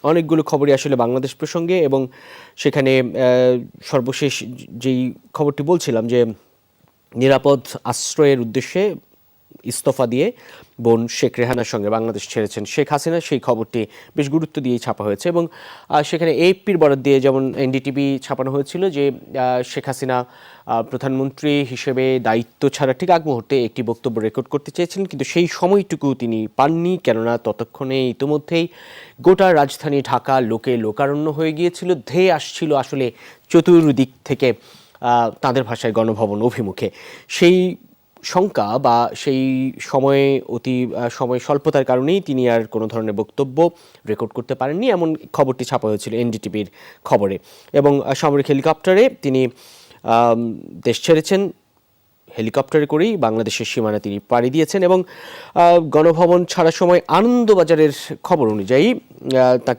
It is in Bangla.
অনেকগুলো খবরই আসলে বাংলাদেশ প্রসঙ্গে, এবং সেখানে সর্বশেষ যেই খবরটি বলছিলাম যে নিরাপদ আশ্রয়ের উদ্দেশ্যে ইস্তফা দিয়ে বোন শেখ রেহানার সঙ্গে বাংলাদেশ ছেড়েছেন শেখ হাসিনা, সেই খবরটি বেশ গুরুত্ব দিয়েই ছাপা হয়েছে। এবং সেখানে এএফপির বরাত দিয়ে যেমন এনডিটিভি ছাপানো হয়েছিল যে শেখ হাসিনা প্রধানমন্ত্রী হিসেবে দায়িত্ব ছাড়া ঠিক আগ মুহূর্তে একটি বক্তব্য রেকর্ড করতে চেয়েছিলেন, কিন্তু সেই সময়টুকু তিনি পাননি, কেননা ততক্ষণে ইতিমধ্যেই গোটা রাজধানী ঢাকা লোকে লোকারণ্য হয়ে গিয়েছিল, ধেয়ে আসছিল আসলে চতুর্দিক থেকে তাদের ভাষায় গণভবন অভিমুখে। সেই শঙ্কা বা সেই সময়ে সময় স্বল্পতার কারণেই তিনি আর কোনো ধরনের বক্তব্য রেকর্ড করতে পারেননি, এমন খবরটি ছাপা হয়েছিল এনডিটিভির খবরে। এবং সামরিক হেলিকপ্টারে তিনি দেশ ছেড়েছেন, হেলিকপ্টারে করেই বাংলাদেশের সীমানা তিনি পাড়ি দিয়েছেন। এবং গণভবন ছাড়ার সময় আনন্দবাজারের খবর অনুযায়ী তাকে